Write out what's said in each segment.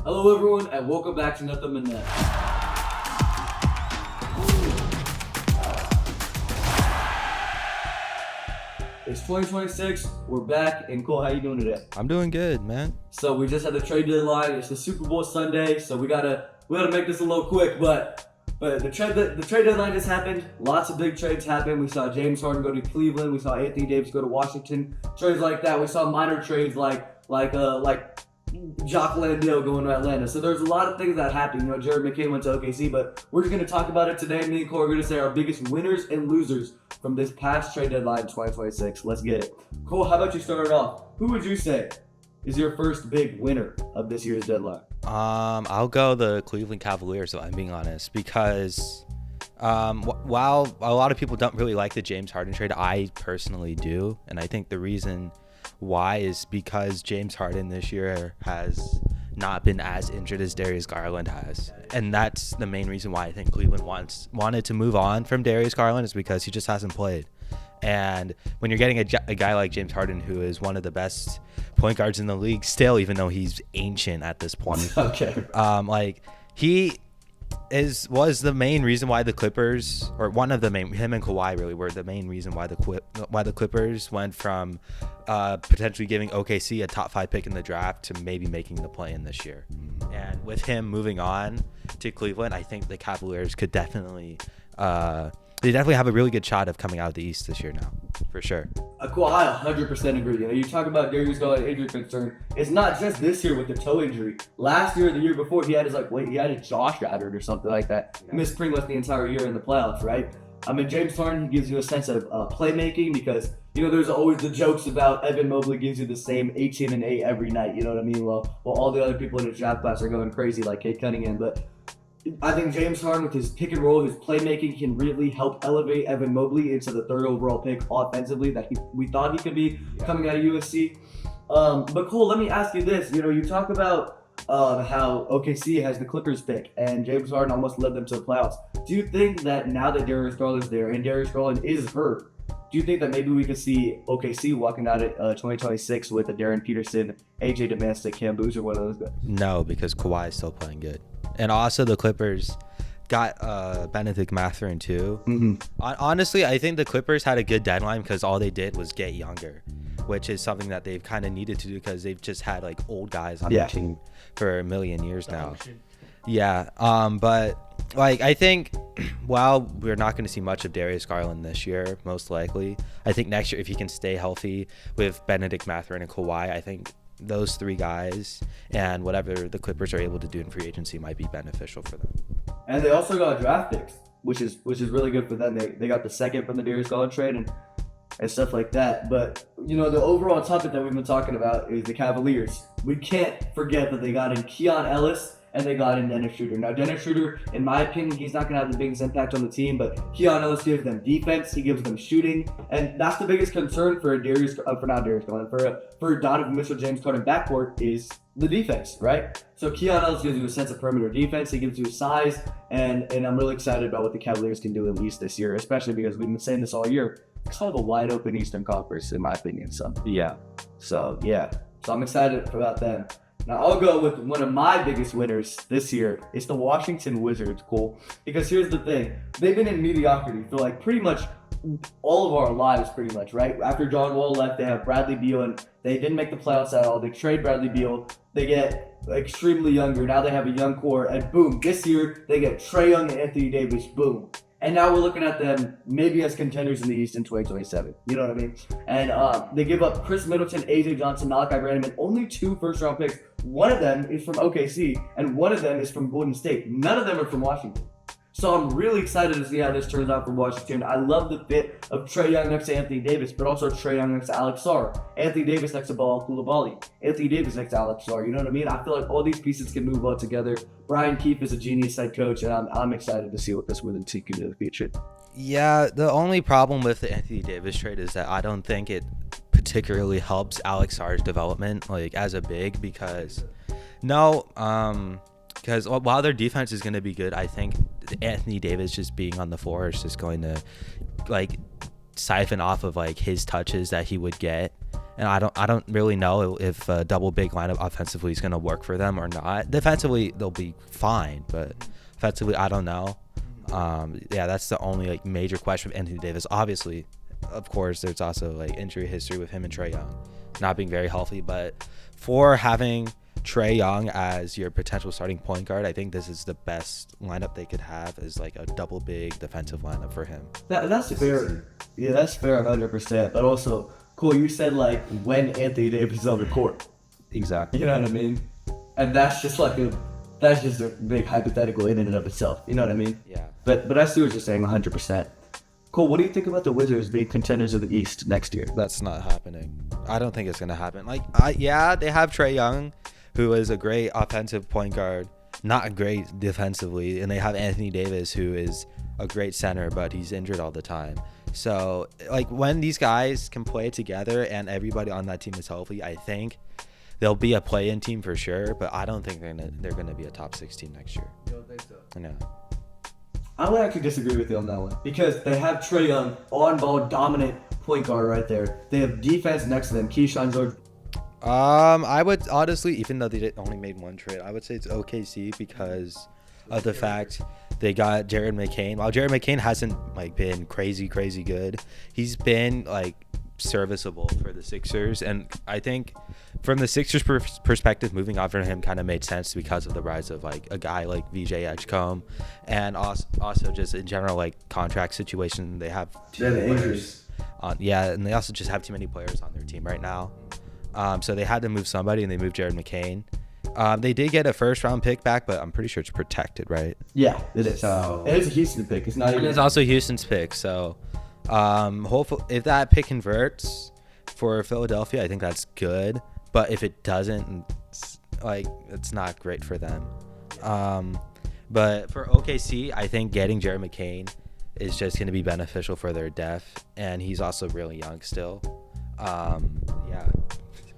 Hello everyone and welcome back to Nothing But Net. It's 2026, we're back, and Cole, how you doing today? I'm doing good, man. So we just had the trade deadline, it's the Super Bowl Sunday, so we gotta make this a little quick, but the trade deadline just happened. Lots of big trades happened. We saw James Harden go to Cleveland, we saw Anthony Davis go to Washington, trades like that. We saw minor trades like Jock Landale going to Atlanta. So there's a lot of things that happened. You know, Jared McCain went to OKC, but we're just going to talk about it today. Me and Cole are going to say our biggest winners and losers from this past trade deadline in 2026. Let's get it. Cole, how about you start it off? Who would you say is your first big winner of this year's deadline? I'll go the Cleveland Cavaliers, if I'm being honest, because while a lot of people don't really like the James Harden trade, I personally do. And I think the reason why is because James Harden this year has not been as injured as Darius Garland has, and that's the main reason why I think Cleveland wanted to move on from Darius Garland, is because he just hasn't played. And when you're getting a guy like James Harden, who is one of the best point guards in the league still, even though he's ancient at this point, he was the main reason why the Clippers, or one of the main, him and Kawhi really were the main reason why the Clippers went from potentially giving OKC a top 5 pick in the draft to maybe making the play-in this year. And with him moving on to Cleveland, I think the Cavaliers could definitely they definitely have a really good shot of coming out of the East this year now, for sure. Cool, I 100% agree. You know, you talk about Darius Garland injury concern. It's not just this year with the toe injury. Last year, the year before, he had his jaw shattered or something like that. He missed pretty much the entire year in the playoffs, right? I mean, James Harden, he gives you a sense of playmaking, because, you know, there's always the jokes about Evan Mobley gives you the same 18 and 8 every night. You know what I mean? Well, all the other people in his draft class are going crazy like Kate Cunningham, but I think James Harden, with his pick and roll, his playmaking, can really help elevate Evan Mobley into the 3rd overall pick offensively that we thought he could be coming out of USC. But Cole, let me ask you this. You know, you talk about how OKC has the Clippers pick, and James Harden almost led them to the playoffs. Do you think that now that Darius Garland's there, and Darius Garland is hurt, do you think that maybe we could see OKC walking out at 2026 with a Darren Peterson, AJ Demancic, Cam Boozer, one of those guys? No, because Kawhi is still playing good. And also the Clippers got Benedict Mathurin too. Mm-hmm. Honestly, I think the Clippers had a good deadline because all they did was get younger, which is something that they've kind of needed to do because they've just had like old guys on their team for a million years now. Yeah. But like, I think while we're not going to see much of Darius Garland this year, most likely, I think next year, if he can stay healthy with Benedict Mathurin and Kawhi, I think those 3 guys and whatever the Clippers are able to do in free agency might be beneficial for them. And they also got draft picks, which is really good for them. They got the 2nd from the Darius Garland trade and stuff like that. But, you know, the overall topic that we've been talking about is the Cavaliers. We can't forget that they got in Keon Ellis and they got in Dennis Schroeder. Now, Dennis Schroeder, in my opinion, he's not going to have the biggest impact on the team, but Keon Ellis gives them defense, he gives them shooting, and that's the biggest concern for Donovan Mitchell, James Harden backcourt is the defense, right? So Keon Ellis gives you a sense of perimeter defense, he gives you size, and I'm really excited about what the Cavaliers can do at least this year, especially because we've been saying this all year. Kind of a wide open Eastern Conference, in my opinion. So I'm excited about them. Now, I'll go with one of my biggest winners this year. It's the Washington Wizards, Cole. Because here's the thing. They've been in mediocrity for like pretty much all of our lives, pretty much, right? After John Wall left, they have Bradley Beal, and they didn't make the playoffs at all. They trade Bradley Beal. They get extremely younger. Now they have a young core, and boom, this year they get Trae Young and Anthony Davis, boom. And now we're looking at them maybe as contenders in the East in 2027. You know what I mean? And they give up Chris Middleton, AJ Johnson, Malachi Branham, only 2 first-round picks. One of them is from OKC, and one of them is from Golden State. None of them are from Washington. So I'm really excited to see how this turns out for Washington. I love the fit of Trae Young next to Anthony Davis, but also Trae Young next to Alex Sarr. Anthony Davis next to Bilal Coulibaly. Anthony Davis next to Alex Sarr. You know what I mean? I feel like all these pieces can move well together. Brian Keefe is a genius head coach, and I'm excited to see what this Wizards team can do in the future. Yeah, the only problem with the Anthony Davis trade is that I don't think it particularly helps Alex Sarr's development, like as a big, because while their defense is going to be good, I think Anthony Davis just being on the floor is just going to like siphon off of like his touches that he would get and I don't really know if a double big lineup offensively is going to work for them or not. Defensively, they'll be fine, but offensively, I don't know. Yeah, that's the only like major question with Anthony Davis. Obviously, of course, there's also like injury history with him and Trae Young not being very healthy, but for having Trae Young as your potential starting point guard, I think this is the best lineup they could have, is like a double big defensive lineup for him. That's fair. Yeah, that's fair 100%. But also, cool, you said like when Anthony Davis is on the court. Exactly. You know what I mean? And that's just a big hypothetical in and of itself. You know what I mean? Yeah. But I see what you're saying 100%. Cool, what do you think about the Wizards being contenders of the East next year? That's not happening. I don't think it's going to happen. Like, yeah, they have Trae Young, who is a great offensive point guard, not great defensively, and they have Anthony Davis, who is a great center, but he's injured all the time. So, like, when these guys can play together and everybody on that team is healthy, I think they'll be a play-in team for sure, but I don't think they're gonna be a top 6 team next year. You don't think so? No. I would actually disagree with you on that one because they have Trae Young, on-ball dominant point guard right there. They have defense next to them. Keyshawn George. I would honestly, even though they only made one trade, I would say it's OKC because of the fact they got Jared McCain. While Jared McCain hasn't like been crazy good, he's been like serviceable for the Sixers, and I think from the Sixers perspective, moving on from him kind of made sense because of the rise of like a guy like VJ Edgecombe, and also just in general like contract situation. They have injuries. And they also just have too many players on their team right now. So they had to move somebody, and they moved Jared McCain. They did get a first-round pick back, but I'm pretty sure it's protected, right? Yeah, it is. It is a Houston pick. It's not even. It's also Houston's pick. So, hopefully, if that pick converts for Philadelphia, I think that's good. But if it doesn't, it's not great for them. But for OKC, I think getting Jared McCain is just going to be beneficial for their depth, and he's also really young still. Yeah.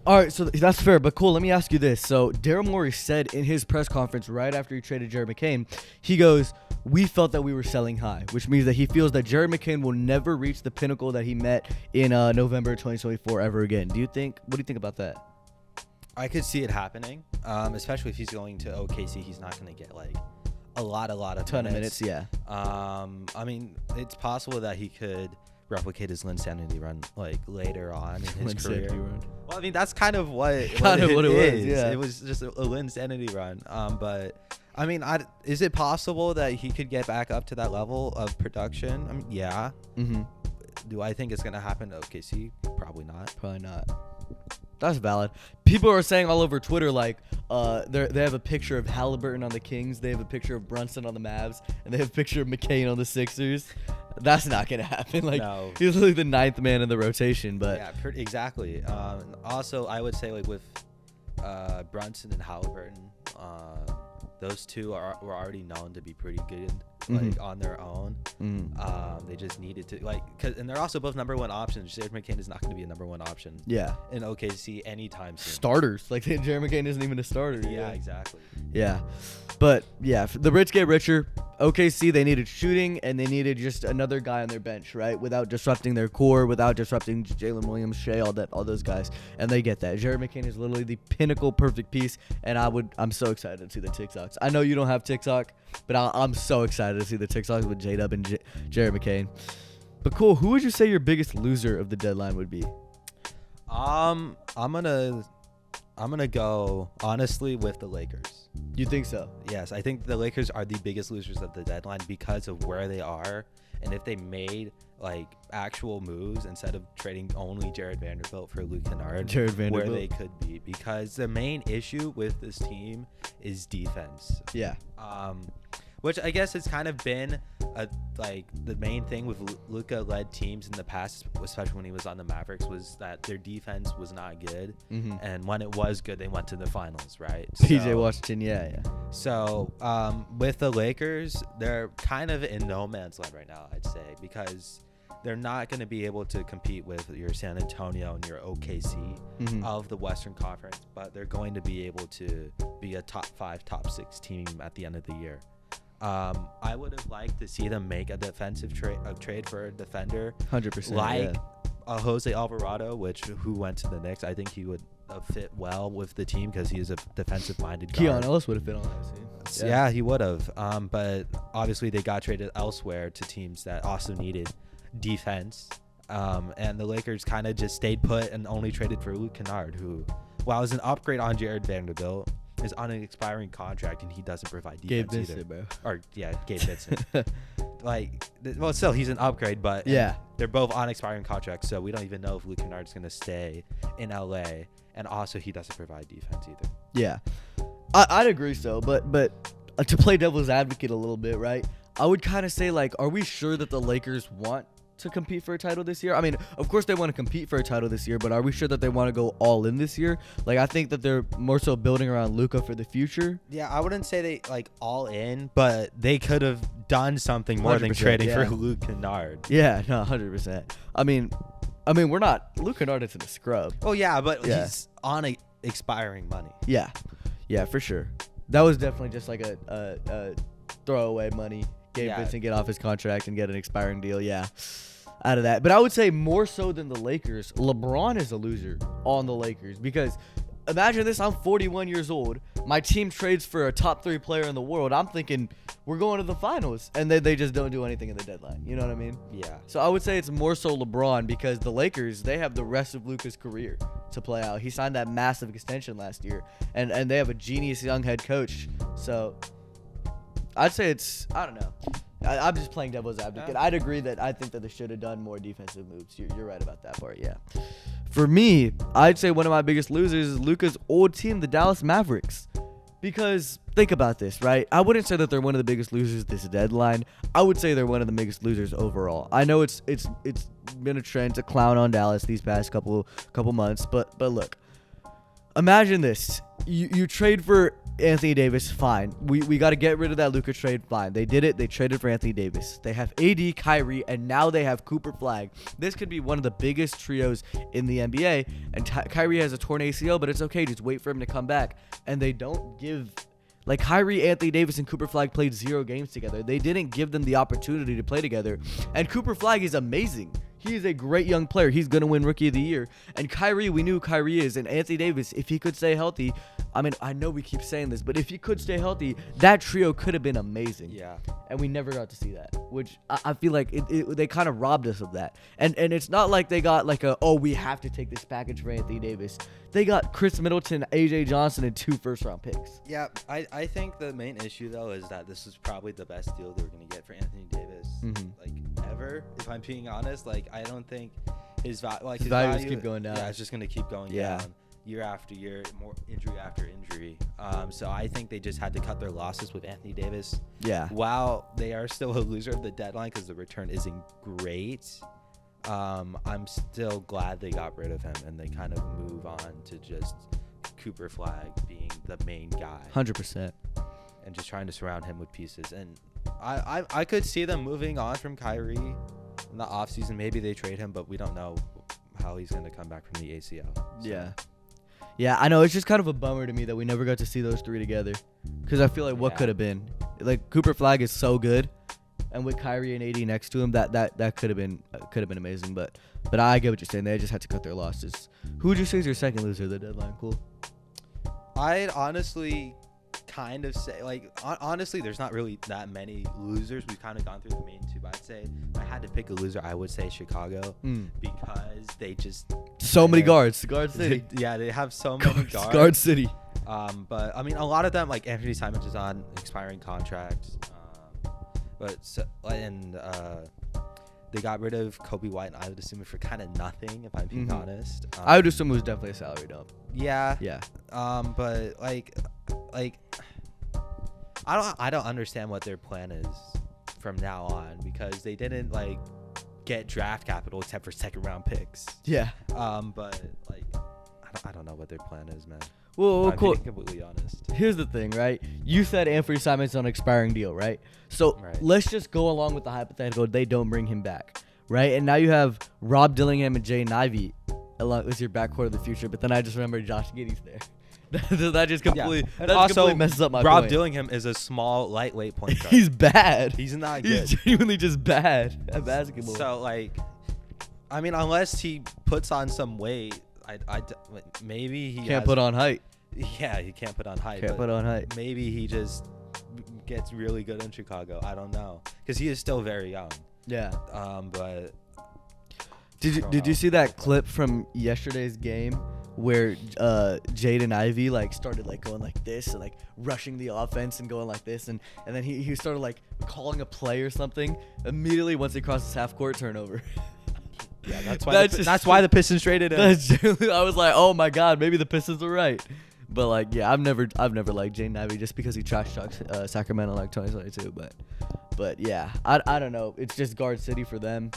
All right, so that's fair, but cool. Let me ask you this. So Daryl Morey said in his press conference right after he traded Jared McCain, he goes, "We felt that we were selling high," which means that he feels that Jared McCain will never reach the pinnacle that he met in November 2024 ever again. What do you think about that? I could see it happening, especially if he's going to OKC. He's not going to get like a lot of ton of minutes. Yeah. I mean, it's possible that he could replicate his Linsanity run like later on in his career. Run. Well, I mean, that's kind of what it was. Yeah. It was just a Linsanity run. But I mean, is it possible that he could get back up to that level of production? I mean, yeah. Mm-hmm. Do I think it's gonna happen to OKC? Probably not. Probably not. That's valid. People are saying all over Twitter, like, they have a picture of Halliburton on the Kings, they have a picture of Brunson on the Mavs, and they have a picture of McCain on the Sixers. That's not gonna happen. Like, no. He's like the 9th man in the rotation, but yeah, exactly. Also, I would say like with Brunson and Halliburton, those two were already known to be pretty good, like on their own. They just needed to and they're also both number 1 options. Jared McCain is not going to be a number 1 option. Yeah. In OKC anytime soon. Starters, like Jared McCain isn't even a starter. Yeah, exactly. Yeah, but yeah, the rich get richer. OKC, they needed shooting, and they needed just another guy on their bench, right? Without disrupting their core, without disrupting Jalen Williams, Shea, all those guys, and they get that. Jared McCain is literally the pinnacle, perfect piece, and I'm so excited to see the TikToks. I know you don't have TikTok, but I'm so excited to see the TikToks with J-Dub and Jared McCain. But cool, who would you say your biggest loser of the deadline would be? I'm gonna go honestly with the Lakers. You think so? Yes, I think the Lakers are the biggest losers of the deadline because of where they are, and if they made like actual moves instead of trading only Jared Vanderbilt for Luke Kennard, where they could be, because the main issue with this team is defense. Yeah. Which I guess has kind of been the main thing with Luka-led teams in the past, especially when he was on the Mavericks, was that their defense was not good. And when it was good, they went to the finals, right? PJ Washington, yeah. So with the Lakers, they're kind of in no man's land right now, I'd say, because they're not going to be able to compete with your San Antonio and your OKC of the Western Conference, but they're going to be able to be a top 5, top 6 team at the end of the year. I would have liked to see them make a defensive trade for a defender, 100%, like Jose Alvarado, who went to the Knicks. I think he would fit well with the team because he's a defensive-minded guard. Keon Ellis would have fit on that team. Yeah, he would have. But obviously they got traded elsewhere to teams that also needed defense. And the Lakers kind of just stayed put and only traded for Luke Kennard, who, while is an upgrade on Jared Vanderbilt, is on an expiring contract and he doesn't provide defense Gabe either. Vincent, bro. Or Gabe Vincent. Well, still he's an upgrade, but Yeah. they're both on expiring contracts, so we don't even know if Luke Kennard's gonna stay in LA. And also, he doesn't provide defense either. Yeah, I'd agree so, but to play devil's advocate a little bit, right? I would kind of say, like, are we sure that the Lakers want to compete for a title this year? I mean, of course they want to compete for a title this year, but are we sure that they want to go all in this year? Like, I think that they're more so building around Luka for the future. Yeah, I wouldn't say they all in, but they could have done something more than trading for Luke Kennard. Yeah, no, 100%. I mean, we're not. Luke Kennard isn't a scrub. Oh yeah, but he's on expiring money. Yeah, for sure. That was definitely just like a throwaway money. Gabe Vincent get off his contract and get an expiring deal. Yeah, out of that. But I would say more so than the Lakers, LeBron is a loser on the Lakers, because imagine this: I'm 41 years old. My team trades for a top 3 player in the world. I'm thinking we're going to the finals, and then they just don't do anything in the deadline. You know what I mean? Yeah. So I would say it's more so LeBron, because the Lakers, they have the rest of Luka's career to play out. He signed that massive extension last year, and they have a genius young head coach. So I'd say I don't know. I'm just playing devil's advocate. I'd agree that I think that they should have done more defensive moves. You're right about that part, yeah. For me, I'd say one of my biggest losers is Luka's old team, the Dallas Mavericks. Because think about this, right? I wouldn't say that they're one of the biggest losers this deadline. I would say they're one of the biggest losers overall. I know it's been a trend to clown on Dallas these past couple months, but look, imagine this: you trade for Anthony Davis, fine. We got to get rid of that Luka trade, fine. They did it. They traded for Anthony Davis. They have AD, Kyrie, and now they have Cooper Flagg. This could be one of the biggest trios in the NBA. And Kyrie has a torn ACL, but it's okay. Just wait for him to come back. And they don't give... Like, Kyrie, Anthony Davis, and Cooper Flagg played 0 games together. They didn't give them the opportunity to play together. And Cooper Flagg is amazing. He is a great young player. He's going to win Rookie of the Year. And Kyrie, we knew who Kyrie is. And Anthony Davis, if he could stay healthy, I mean, I know we keep saying this, but if he could stay healthy, that trio could have been amazing. Yeah. And we never got to see that, which I feel like they kind of robbed us of that. And it's not like they got like we have to take this package for Anthony Davis. They got Chris Middleton, AJ Johnson, and 2 first-round picks. Yeah, I think the main issue, though, is that this is probably the best deal they're going to get for Anthony Davis, ever, if I'm being honest. Like, I don't think his values keep going down. Yeah, it's just going to keep going down year after year, more injury after injury. So I think they just had to cut their losses with Anthony Davis. Yeah. While they are still a loser of the deadline because the return isn't great, I'm still glad they got rid of him and they kind of move on to just Cooper Flagg being the main guy. 100%. And just trying to surround him with pieces. And I could see them moving on from Kyrie in the offseason. Maybe they trade him, but we don't know how he's going to come back from the ACL. So. Yeah. Yeah, I know. It's just kind of a bummer to me that we never got to see those 3 together. Because I feel like what could have been. Like, Cooper Flagg is so good. And with Kyrie and AD next to him, that could have been amazing. But I get what you're saying. They just had to cut their losses. Who would you say is your second loser of the deadline? Cool. I'd honestly kind of say, like, honestly, there's not really that many losers. We've kind of gone through the main 2, but I'd say if I had to pick a loser, I would say Chicago because they just so many guards. Guard City. Yeah, they have so many guards. Guard City. But I mean, a lot of them, like Anthony Simons is on expiring contracts. They got rid of Kobe White, and I would assume it for kind of nothing, if I'm being honest. I would assume it was definitely a salary dump. Yeah. Yeah. But like, I don't understand what their plan is from now on, because they didn't like get draft capital except for 2nd-round picks. Yeah. But like, I don't know what their plan is, man. Well, I'm cool. being completely honest. Here's the thing, right? You said Anthony Simons on an expiring deal, right? So let's just go along with the hypothetical they don't bring him back, right? And now you have Rob Dillingham and Jay Ivey along with your backcourt of the future. But then I just remember Josh Giddey's there. That just completely, completely messes up my Rob point. Dillingham is a small, lightweight point guard. He's bad. He's not good. He's genuinely just bad at basketball. So like, I mean, unless he puts on some weight, maybe he Can't put on height. Yeah, he can't put on height. Can't put on height. Maybe he just gets really good in Chicago. I don't know, because he is still very young. Yeah. But did you see that clip from yesterday's game where Jaden Ivey like started like going like this and like rushing the offense and going like this and then he started like calling a play or something immediately once he crosses half court turnover. Yeah, that's why the Pistons traded him. I was like, oh my god, maybe the Pistons are right. But like, yeah, I've never liked Jaden Ivey just because he trash talks Sacramento like 2022. But yeah, I don't know. It's just guard city for them.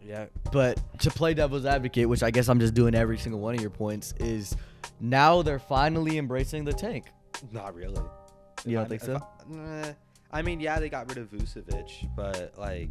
Yeah. But to play devil's advocate, which I guess I'm just doing every single one of your points, is now they're finally embracing the tank. Not really. You don't think so? I mean, yeah, they got rid of Vucevic, but like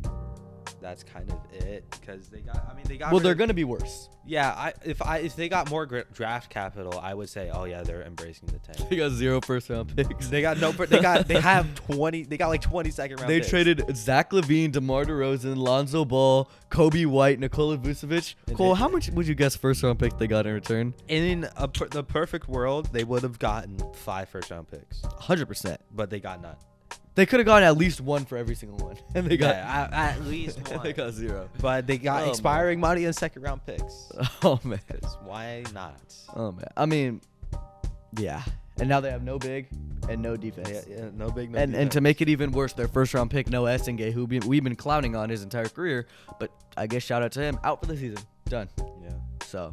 that's kind of it because they got. Well, they're gonna be worse. Yeah, if they got more draft capital, I would say, oh yeah, they're embracing the tank. They got 0 first-round picks. They have 20. They got like 20 second-round. They picks. traded Zach LaVine, DeMar DeRozan, Lonzo Ball, Kobe White, Nikola Vucevic. Cole, how much would you guess first-round pick they got in return? In the perfect world, they would have gotten 5 first-round picks. 100%. But they got none. They could have gotten at least 1 for every single one, and they got at least 1. They got 0. But they got expiring money and second-round picks. Oh man, why not? Oh man, I mean, yeah. And now they have no big and no defense. Yeah, no big, no and defense. And to make it even worse, their first-round pick, Noah Essengay, who we've been clowning on his entire career, but I guess shout out to him, out for the season, done. Yeah. So.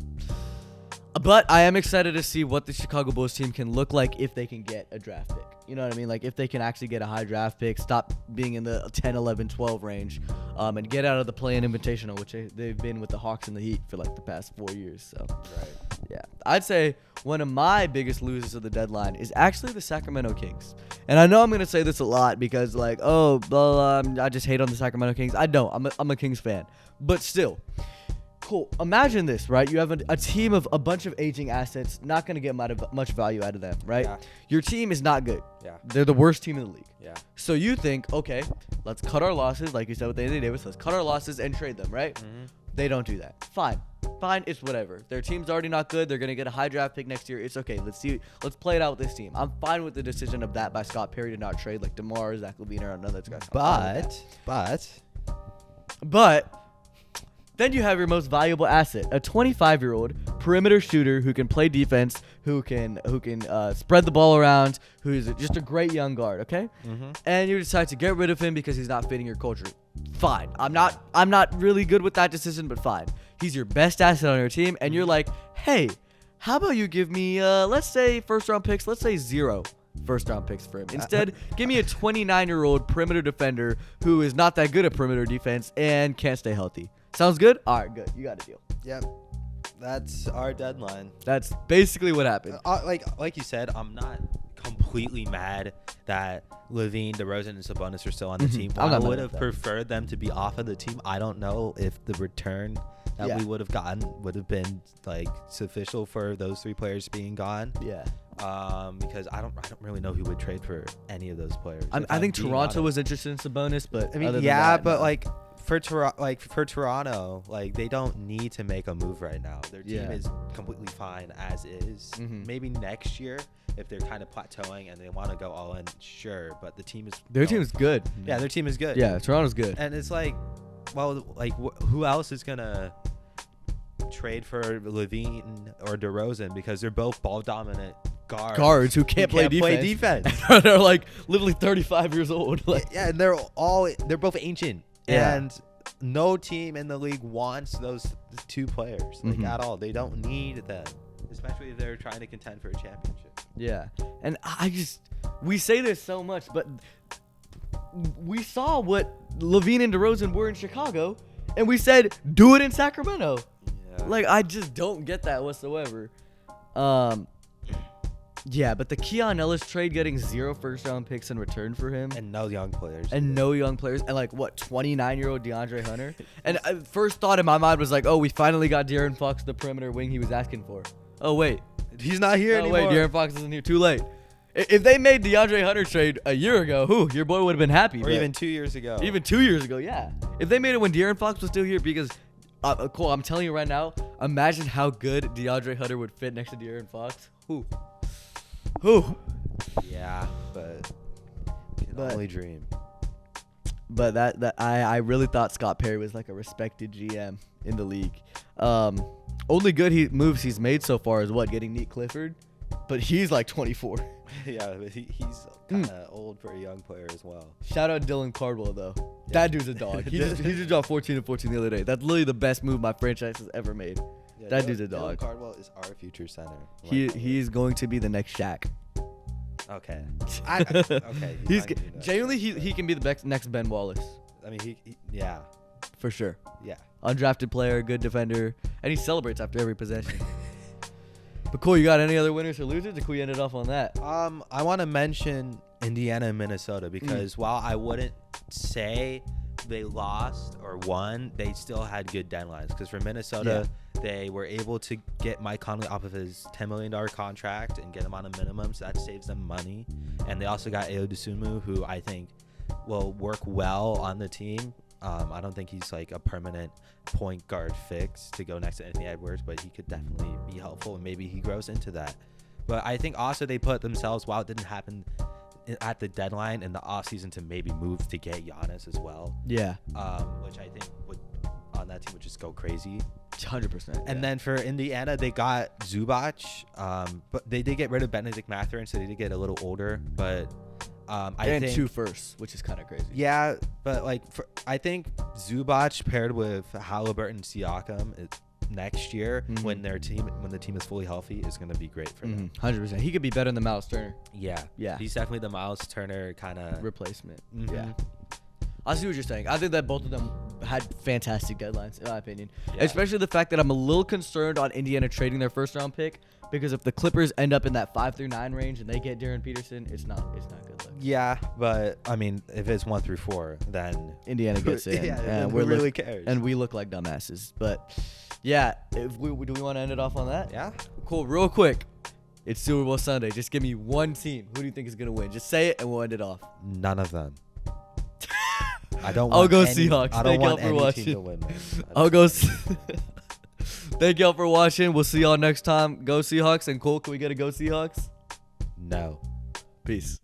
But I am excited to see what the Chicago Bulls team can look like if they can get a draft pick. You know what I mean? Like if they can actually get a high draft pick, stop being in the 10, 11, 12 range, and get out of the play-in invitational, which they've been with the Hawks and the Heat for like the past 4 years. So, right. Yeah. I'd say one of my biggest losers of the deadline is actually the Sacramento Kings. And I know I'm going to say this a lot because like, oh, blah, blah, I just hate on the Sacramento Kings. I don't. I'm a Kings fan. But still. Cool. Imagine this, right? You have a team of a bunch of aging assets, not going to get much value out of them, right? Yeah. Your team is not good. Yeah. They're the worst team in the league. Yeah. So you think, okay, let's cut our losses, like you said with Anthony Davis, let's cut our losses and trade them, right? Mm-hmm. They don't do that. Fine, it's whatever. Their team's already not good. They're going to get a high draft pick next year. It's okay. Let's play it out with this team. I'm fine with the decision of that by Scott Perry to not trade like DeMar, Zach LaVine, or another guy. But then you have your most valuable asset, a 25-year-old perimeter shooter who can play defense, who can spread the ball around, who's just a great young guard, okay? Mm-hmm. And you decide to get rid of him because he's not fitting your culture. Fine. I'm not really good with that decision, but fine. He's your best asset on your team, and you're like, hey, how about you give me, let's say first-round picks, let's say 0 first-round picks for him. Instead, give me a 29-year-old perimeter defender who is not that good at perimeter defense and can't stay healthy. Sounds good? All right, good. You got a deal. Yep. That's our deadline. That's basically what happened. Like you said, I'm not completely mad that LaVine, DeRozan, and Sabonis are still on the team. I would have preferred them to be off of the team. I don't know if the return that we would have gotten would have been like sufficient for those 3 players being gone. Yeah. Because I don't really know who would trade for any of those players. I think Toronto was interested in Sabonis, but I mean, other than yeah, that, but no. like for Toronto, like they don't need to make a move right now. Their team is completely fine as is. Mm-hmm. Maybe next year, if they're kind of plateauing and they want to go all in, sure. But the team is their team is good. Yeah, their team is good. Yeah, Toronto's good. And it's like, well, like who else is gonna trade for LaVine or DeRozan because they're both ball dominant guards who can't play defense. They're like literally 35 years old. Like, yeah, and they're both ancient. Yeah. And no team in the league wants those 2 players at all. They don't need them, especially if they're trying to contend for a championship. Yeah. And we say this so much, but we saw what LaVine and DeRozan were in Chicago, and we said, do it in Sacramento. Yeah. Like, I just don't get that whatsoever. Yeah, but the Keon Ellis trade, getting 0 first-round picks in return for him. And no young players. And 29-year-old DeAndre Hunter. And first thought in my mind was like, oh, we finally got De'Aaron Fox, the perimeter wing he was asking for. Oh, wait. He's not here anymore. Oh, wait, De'Aaron Fox isn't here. Too late. If they made DeAndre Hunter trade a year ago, your boy would have been happy. Or even 2 years ago. Even 2 years ago, yeah. If they made it when De'Aaron Fox was still here, because Cole, I'm telling you right now, imagine how good DeAndre Hunter would fit next to De'Aaron Fox. Who? Yeah, but you can But- only dream. But I really thought Scott Perry was like a respected GM in the league. Only good moves he's made so far is what, getting Nate Clifford, but he's like 24. Yeah, but he's kind of old for a young player as well. Shout out Dylan Cardwell though. That dude's a dog. He just dropped 14 and 14 the other day. That's literally the best move my franchise has ever made. Yeah, That dude's a dog. Dylan Cardwell is our future center. He's going to be the next Shaq. Okay. Okay. He's not gonna do that. genuinely he can be the next Ben Wallace I mean, yeah. for sure. Yeah. Undrafted player, good defender, and he celebrates after every possession. But cool, you got any other winners or losers? Or can we end it off on that? I want to mention Indiana and Minnesota because while I wouldn't say they lost or won, they still had good deadlines. Because for Minnesota, they were able to get Mike Conley off of his $10 million contract and get him on a minimum, so that saves them money. And they also got Ayo Dosunmu, who I think will work well on the team. I don't think he's like a permanent point guard fix to go next to Anthony Edwards, but he could definitely be helpful, and maybe he grows into that. But I think also they put themselves, while it didn't happen at the deadline in the offseason, to maybe move to get Giannis as well. Yeah, Which I think would on that team would just go crazy. 100%. And then for Indiana, they got Zubac, but they did get rid of Benedict Mathurin, so they did get a little older. But I think 2 firsts, which is kind of crazy. yeah, but like I think Zubac paired with Halliburton, Siakam next year when the team is fully healthy is going to be great for them. 100%. He could be better than Miles Turner Yeah, he's definitely the Miles Turner kind of replacement. Mhm. Yeah. I see what you're saying. I think that both of them had fantastic deadlines, in my opinion. Yeah. Especially the fact that I'm a little concerned on Indiana trading their first round pick, because if the Clippers end up in that 5 through 9 range and they get Darren Peterson, it's not good look. Yeah, but I mean, if it's 1 through 4, then Indiana gets in. Yeah, and who really cares? And we look like dumbasses. But yeah, do we want to end it off on that? Yeah. Cool. Real quick. It's Super Bowl Sunday. Just give me one team. Who do you think is going to win? Just say it and we'll end it off. None of them. I don't. I'll Want go any, Seahawks. I don't Thank y'all want for any watching. team to win, man. I'll go. Thank y'all for watching. We'll see y'all next time. Go Seahawks. And Cole, can we get a go Seahawks? No. Peace.